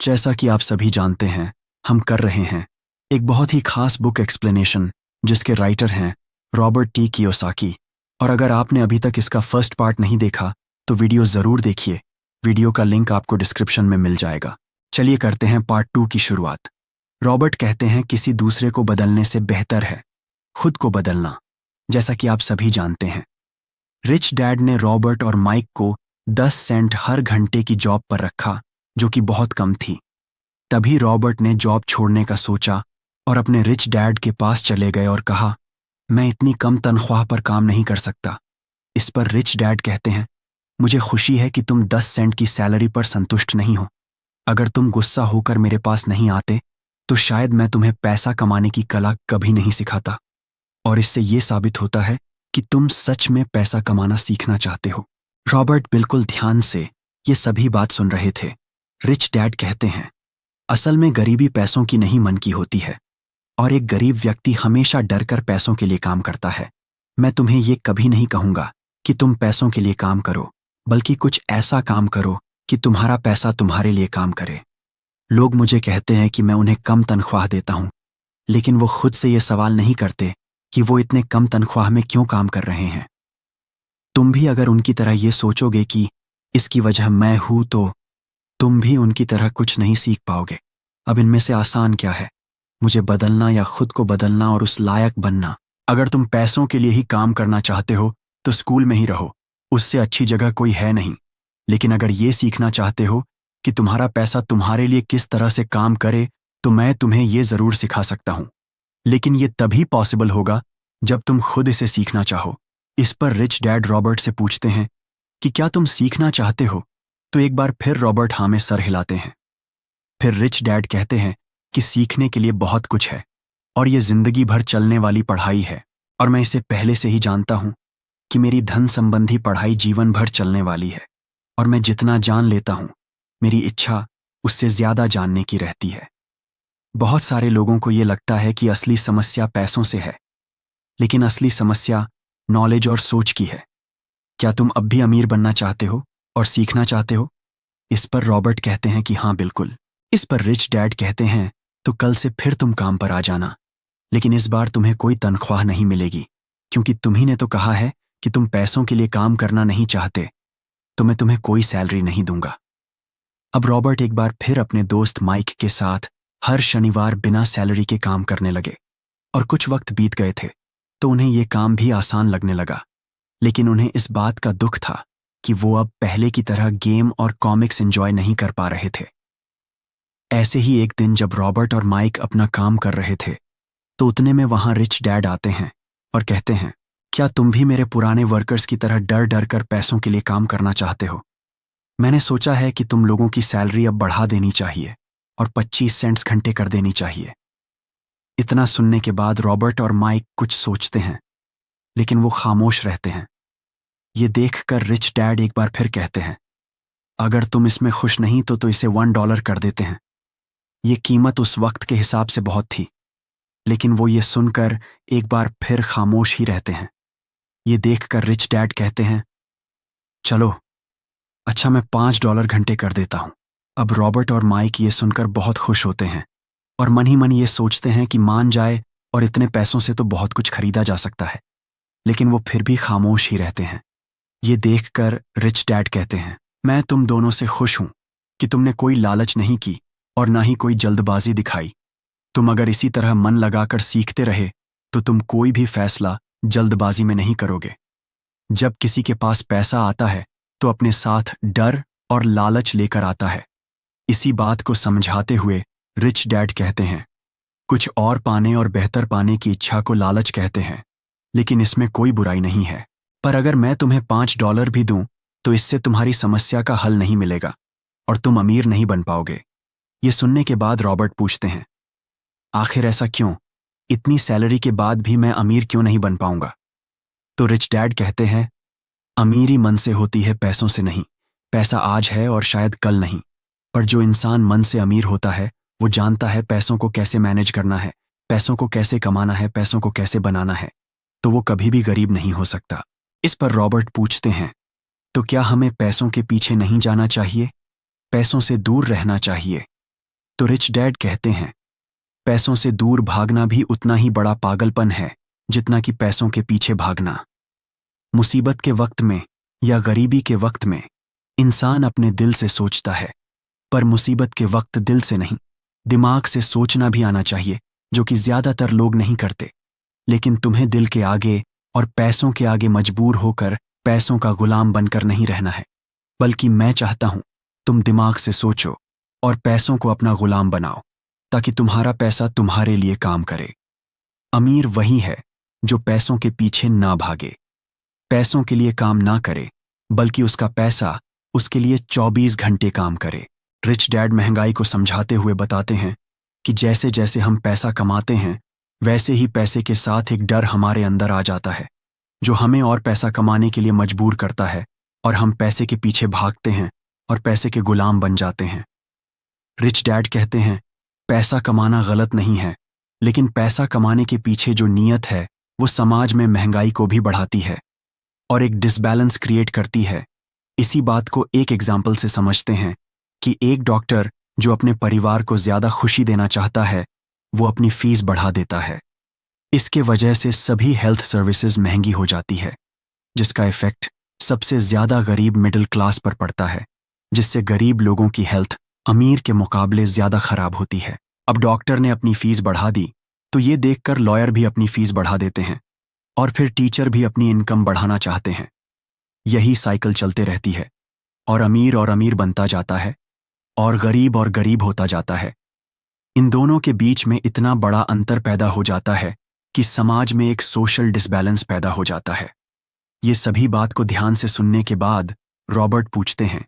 जैसा कि आप सभी जानते हैं, हम कर रहे हैं एक बहुत ही खास बुक एक्सप्लेनेशन जिसके राइटर हैं रॉबर्ट टी कियोसाकी। और अगर आपने अभी तक इसका फर्स्ट पार्ट नहीं देखा तो वीडियो ज़रूर देखिए। वीडियो का लिंक आपको डिस्क्रिप्शन में मिल जाएगा। चलिए करते हैं पार्ट 2 की शुरुआत। रॉबर्ट कहते हैं किसी दूसरे को बदलने से बेहतर है खुद को बदलना। जैसा कि आप सभी जानते हैं, रिच डैड ने रॉबर्ट और माइक को 10 सेंट हर घंटे की जॉब पर रखा, जो कि बहुत कम थी। तभी रॉबर्ट ने जॉब छोड़ने का सोचा और अपने रिच डैड के पास चले गए और कहा, मैं इतनी कम तनख्वाह पर काम नहीं कर सकता। इस पर रिच डैड कहते हैं, मुझे खुशी है कि तुम 10 सेंट की सैलरी पर संतुष्ट नहीं हो। अगर तुम गुस्सा होकर मेरे पास नहीं आते तो शायद मैं तुम्हें पैसा कमाने की कला कभी नहीं सिखाता। और इससे ये साबित होता है कि तुम सच में पैसा कमाना सीखना चाहते हो। रॉबर्ट बिल्कुल ध्यान से ये सभी बात सुन रहे थे। रिच डैड कहते हैं, असल में गरीबी पैसों की नहीं मन की होती है और एक गरीब व्यक्ति हमेशा डर कर पैसों के लिए काम करता है। मैं तुम्हें ये कभी नहीं कहूंगा कि तुम पैसों के लिए काम करो, बल्कि कुछ ऐसा काम करो कि तुम्हारा पैसा तुम्हारे लिए काम करे। लोग मुझे कहते हैं कि मैं उन्हें कम तनख्वाह देता हूं, लेकिन वो खुद से ये सवाल नहीं करते कि वो इतने कम तनख्वाह में क्यों काम कर रहे हैं। तुम भी अगर उनकी तरह ये सोचोगे कि इसकी वजह मैं हूं तो तुम भी उनकी तरह कुछ नहीं सीख पाओगे। अब इनमें से आसान क्या है, मुझे बदलना या खुद को बदलना और उस लायक बनना? अगर तुम पैसों के लिए ही काम करना चाहते हो तो स्कूल में ही रहो, उससे अच्छी जगह कोई है नहीं। लेकिन अगर ये सीखना चाहते हो कि तुम्हारा पैसा तुम्हारे लिए किस तरह से काम करे तो मैं तुम्हें ये ज़रूर सिखा सकता हूं। लेकिन ये तभी पॉसिबल होगा जब तुम खुद इसे सीखना चाहो। इस पर रिच डैड रॉबर्ट से पूछते हैं कि क्या तुम सीखना चाहते हो? तो एक बार फिर रॉबर्ट हाँ में सर हिलाते हैं। फिर रिच डैड कहते हैं कि सीखने के लिए बहुत कुछ है और ये जिंदगी भर चलने वाली पढ़ाई है, और मैं इसे पहले से ही जानता हूं कि मेरी धन संबंधी पढ़ाई जीवन भर चलने वाली है और मैं जितना जान लेता हूं मेरी इच्छा उससे ज्यादा जानने की रहती है। बहुत सारे लोगों को ये लगता है कि असली समस्या पैसों से है, लेकिन असली समस्या नॉलेज और सोच की है। क्या तुम अब भी अमीर बनना चाहते हो और सीखना चाहते हो? इस पर रॉबर्ट कहते हैं कि हाँ बिल्कुल। इस पर रिच डैड कहते हैं, तो कल से फिर तुम काम पर आ जाना, लेकिन इस बार तुम्हें कोई तनख्वाह नहीं मिलेगी, क्योंकि तुम्ही ने तो कहा है कि तुम पैसों के लिए काम करना नहीं चाहते, तो मैं तुम्हें कोई सैलरी नहीं दूंगा। अब रॉबर्ट एक बार फिर अपने दोस्त माइक के साथ हर शनिवार बिना सैलरी के काम करने लगे और कुछ वक्त बीत गए थे तो उन्हें ये काम भी आसान लगने लगा। लेकिन उन्हें इस बात का दुख था कि वो अब पहले की तरह गेम और कॉमिक्स एंजॉय नहीं कर पा रहे थे। ऐसे ही एक दिन जब रॉबर्ट और माइक अपना काम कर रहे थे तो उतने में वहां रिच डैड आते हैं और कहते हैं, क्या तुम भी मेरे पुराने वर्कर्स की तरह डर डर कर पैसों के लिए काम करना चाहते हो? मैंने सोचा है कि तुम लोगों की सैलरी अब बढ़ा देनी चाहिए और 25 सेंट्स घंटे कर देनी चाहिए। इतना सुनने के बाद रॉबर्ट और माइक कुछ सोचते हैं, लेकिन वो खामोश रहते हैं। ये देखकर रिच डैड एक बार फिर कहते हैं, अगर तुम इसमें खुश नहीं तो इसे $1 कर देते हैं। ये कीमत उस वक्त के हिसाब से बहुत थी, लेकिन वो ये सुनकर एक बार फिर खामोश ही रहते हैं। ये देखकर रिच डैड कहते हैं, चलो अच्छा मैं $5 घंटे कर देता हूं। अब रॉबर्ट और माइक ये सुनकर बहुत खुश होते हैं और मन ही मन ये सोचते हैं कि मान जाए और इतने पैसों से तो बहुत कुछ खरीदा जा सकता है, लेकिन वो फिर भी खामोश ही रहते हैं। ये देखकर रिच डैड कहते हैं, मैं तुम दोनों से खुश हूं कि तुमने कोई लालच नहीं की और ना ही कोई जल्दबाजी दिखाई। तुम अगर इसी तरह मन लगाकर सीखते रहे तो तुम कोई भी फैसला जल्दबाजी में नहीं करोगे। जब किसी के पास पैसा आता है तो अपने साथ डर और लालच लेकर आता है। इसी बात को समझाते हुए रिच डैड कहते हैं, कुछ और पाने और बेहतर पाने की इच्छा को लालच कहते हैं, लेकिन इसमें कोई बुराई नहीं है। पर अगर मैं तुम्हें $5 भी दूं तो इससे तुम्हारी समस्या का हल नहीं मिलेगा और तुम अमीर नहीं बन पाओगे। ये सुनने के बाद रॉबर्ट पूछते हैं, आखिर ऐसा क्यों? इतनी सैलरी के बाद भी मैं अमीर क्यों नहीं बन पाऊंगा? तो रिच डैड कहते हैं, अमीरी मन से होती है, पैसों से नहीं। पैसा आज है और शायद कल नहीं, पर जो इंसान मन से अमीर होता है वो जानता है पैसों को कैसे मैनेज करना है, पैसों को कैसे कमाना है, पैसों को कैसे बनाना है, तो वो कभी भी गरीब नहीं हो सकता। इस पर रॉबर्ट पूछते हैं, तो क्या हमें पैसों के पीछे नहीं जाना चाहिए? पैसों से दूर रहना चाहिए? तो रिच डैड कहते हैं, पैसों से दूर भागना भी उतना ही बड़ा पागलपन है जितना कि पैसों के पीछे भागना। मुसीबत के वक्त में या गरीबी के वक्त में इंसान अपने दिल से सोचता है, पर मुसीबत के वक्त दिल से नहीं, दिमाग से सोचना भी आना चाहिए, जो कि ज्यादातर लोग नहीं करते। लेकिन तुम्हें दिल के आगे और पैसों के आगे मजबूर होकर पैसों का गुलाम बनकर नहीं रहना है, बल्कि मैं चाहता हूं तुम दिमाग से सोचो और पैसों को अपना गुलाम बनाओ, ताकि तुम्हारा पैसा तुम्हारे लिए काम करे। अमीर वही है जो पैसों के पीछे ना भागे, पैसों के लिए काम ना करे, बल्कि उसका पैसा उसके लिए 24 घंटे काम करे। रिच डैड महंगाई को समझाते हुए बताते हैं कि जैसे जैसे हम पैसा कमाते हैं, वैसे ही पैसे के साथ एक डर हमारे अंदर आ जाता है, जो हमें और पैसा कमाने के लिए मजबूर करता है, और हम पैसे के पीछे भागते हैं और पैसे के गुलाम बन जाते हैं। रिच डैड कहते हैं, पैसा कमाना गलत नहीं है, लेकिन पैसा कमाने के पीछे जो नीयत है वो समाज में महंगाई को भी बढ़ाती है और एक डिसबैलेंस क्रिएट करती है। इसी बात को एक एग्जाम्पल से समझते हैं कि एक डॉक्टर जो अपने परिवार को ज्यादा खुशी देना चाहता है, वो अपनी फीस बढ़ा देता है। इसके वजह से सभी हेल्थ सर्विसेज महंगी हो जाती है, जिसका इफेक्ट सबसे ज्यादा गरीब मिडिल क्लास पर पड़ता है, जिससे गरीब लोगों की हेल्थ अमीर के मुकाबले ज्यादा खराब होती है। अब डॉक्टर ने अपनी फीस बढ़ा दी तो ये देखकर लॉयर भी अपनी फीस बढ़ा देते हैं, और फिर टीचर भी अपनी इनकम बढ़ाना चाहते हैं। यही साइकिल चलते रहती है, और अमीर बनता जाता है और गरीब होता जाता है। इन दोनों के बीच में इतना बड़ा अंतर पैदा हो जाता है कि समाज में एक सोशल डिसबैलेंस पैदा हो जाता है। ये सभी बात को ध्यान से सुनने के बाद रॉबर्ट पूछते हैं,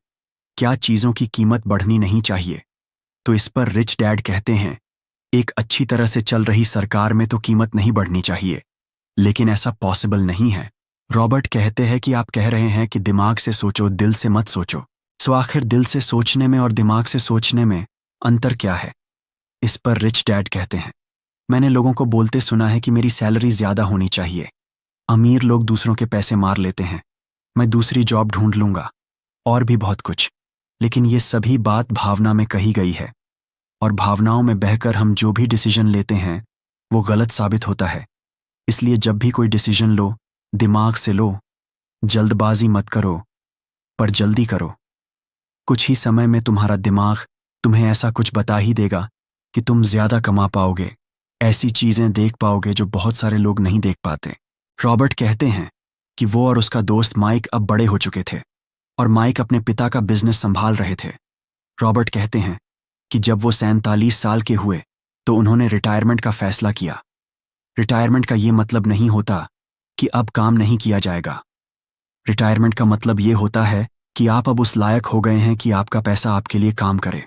क्या चीज़ों की कीमत बढ़नी नहीं चाहिए? तो इस पर रिच डैड कहते हैं, एक अच्छी तरह से चल रही सरकार में तो कीमत नहीं बढ़नी चाहिए, लेकिन ऐसा पॉसिबल नहीं है। रॉबर्ट कहते हैं कि आप कह रहे हैं कि दिमाग से सोचो, दिल से मत सोचो। सो आखिर दिल से सोचने में और दिमाग से सोचने में अंतर क्या है? इस पर रिच डैड कहते हैं, मैंने लोगों को बोलते सुना है कि मेरी सैलरी ज्यादा होनी चाहिए। अमीर लोग दूसरों के पैसे मार लेते हैं, मैं दूसरी जॉब ढूंढ लूंगा, और भी बहुत कुछ। लेकिन ये सभी बात भावना में कही गई है, और भावनाओं में बहकर हम जो भी डिसीजन लेते हैं वो गलत साबित होता है। इसलिए जब भी कोई डिसीजन लो, दिमाग से लो, जल्दबाजी मत करो, पर जल्दी करो। कुछ ही समय में तुम्हारा दिमाग तुम्हें ऐसा कुछ बता ही देगा कि तुम ज्यादा कमा पाओगे, ऐसी चीजें देख पाओगे जो बहुत सारे लोग नहीं देख पाते। रॉबर्ट कहते हैं कि वो और उसका दोस्त माइक अब बड़े हो चुके थे, और माइक अपने पिता का बिजनेस संभाल रहे थे। रॉबर्ट कहते हैं कि जब वो 47 साल के हुए तो उन्होंने रिटायरमेंट का फैसला किया। रिटायरमेंट का ये मतलब नहीं होता कि अब काम नहीं किया जाएगा। रिटायरमेंट का मतलब ये होता है कि आप अब उस लायक हो गए हैं कि आपका पैसा आपके लिए काम करे।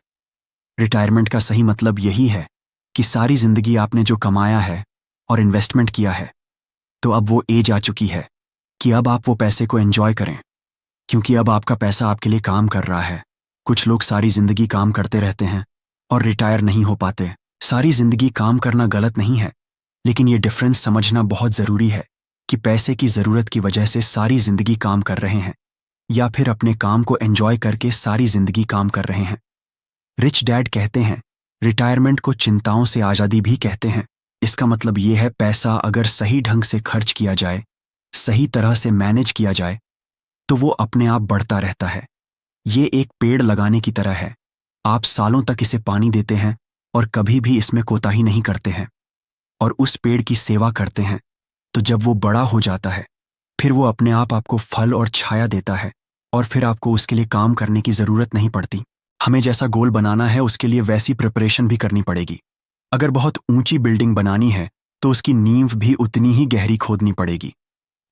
रिटायरमेंट का सही मतलब यही है कि सारी जिंदगी आपने जो कमाया है और इन्वेस्टमेंट किया है, तो अब वो एज आ चुकी है कि अब आप वो पैसे को एंजॉय करें, क्योंकि अब आपका पैसा आपके लिए काम कर रहा है। कुछ लोग सारी जिंदगी काम करते रहते हैं और रिटायर नहीं हो पाते। सारी जिंदगी काम करना गलत नहीं है, लेकिन ये डिफरेंस समझना बहुत जरूरी है कि पैसे की जरूरत की वजह से सारी जिंदगी काम कर रहे हैं, या फिर अपने काम को एंजॉय करके सारी जिंदगी काम कर रहे हैं। रिच डैड कहते हैं, रिटायरमेंट को चिंताओं से आज़ादी भी कहते हैं। इसका मतलब ये है, पैसा अगर सही ढंग से खर्च किया जाए, सही तरह से मैनेज किया जाए, तो वो अपने आप बढ़ता रहता है। ये एक पेड़ लगाने की तरह है, आप सालों तक इसे पानी देते हैं और कभी भी इसमें कोताही नहीं करते हैं, और उस पेड़ की सेवा करते हैं, तो जब वो बड़ा हो जाता है, फिर वो अपने आप आपको फल और छाया देता है, और फिर आपको उसके लिए काम करने की जरूरत नहीं पड़ती। हमें जैसा गोल बनाना है उसके लिए वैसी प्रिपरेशन भी करनी पड़ेगी। अगर बहुत ऊंची बिल्डिंग बनानी है तो उसकी नींव भी उतनी ही गहरी खोदनी पड़ेगी,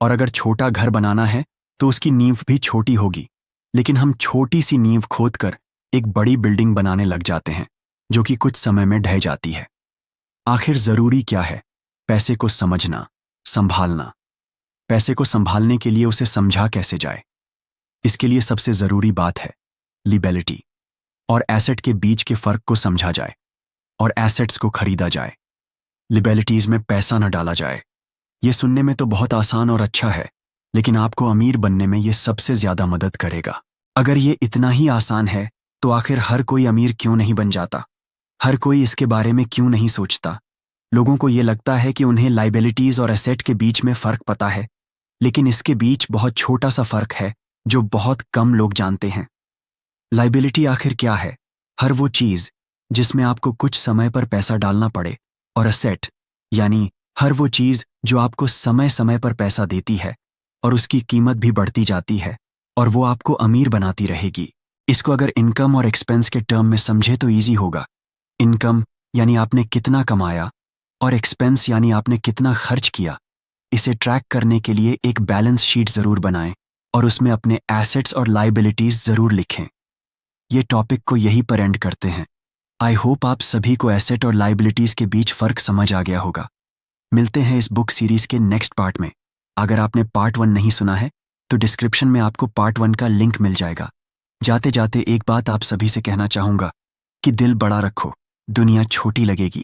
और अगर छोटा घर बनाना है तो उसकी नींव भी छोटी होगी। लेकिन हम छोटी सी नींव खोदकर एक बड़ी बिल्डिंग बनाने लग जाते हैं, जो कि कुछ समय में ढह जाती है। आखिर जरूरी क्या है? पैसे को समझना, संभालना। पैसे को संभालने के लिए उसे समझा कैसे जाए? इसके लिए सबसे जरूरी बात है लिबेलिटी और एसेट के बीच के फर्क को समझा जाए और एसेट्स को खरीदा जाए। लिबेलिटीज में पैसा न डाला जाए। ये सुनने में तो बहुत आसान और अच्छा है, लेकिन आपको अमीर बनने में ये सबसे ज्यादा मदद करेगा। अगर ये इतना ही आसान है तो आखिर हर कोई अमीर क्यों नहीं बन जाता? हर कोई इसके बारे में क्यों नहीं सोचता? लोगों को ये लगता है कि उन्हें लाइबिलिटीज और एसेट के बीच में फर्क पता है, लेकिन इसके बीच बहुत छोटा सा फर्क है जो बहुत कम लोग जानते हैं। लाइबिलिटी आखिर क्या है? हर वो चीज जिसमें आपको कुछ समय पर पैसा डालना पड़े, और एसेट यानी हर वो चीज जो आपको समय समय पर पैसा देती है और उसकी कीमत भी बढ़ती जाती है और वो आपको अमीर बनाती रहेगी। इसको अगर इनकम और एक्सपेंस के टर्म में समझे तो इजी होगा। इनकम यानी आपने कितना कमाया और एक्सपेंस यानी आपने कितना खर्च किया। इसे ट्रैक करने के लिए एक बैलेंस शीट जरूर बनाएं और उसमें अपने एसेट्स और लाइबिलिटीज जरूर लिखें। ये टॉपिक को यहीं पर एंड करते हैं। आई होप आप सभी को एसेट और लाइबिलिटीज के बीच फर्क समझ आ गया होगा। मिलते हैं इस बुक सीरीज के नेक्स्ट पार्ट में। अगर आपने पार्ट 1 नहीं सुना है तो डिस्क्रिप्शन में आपको पार्ट 1 का लिंक मिल जाएगा। जाते जाते एक बात आप सभी से कहना चाहूंगा कि दिल बड़ा रखो, दुनिया छोटी लगेगी।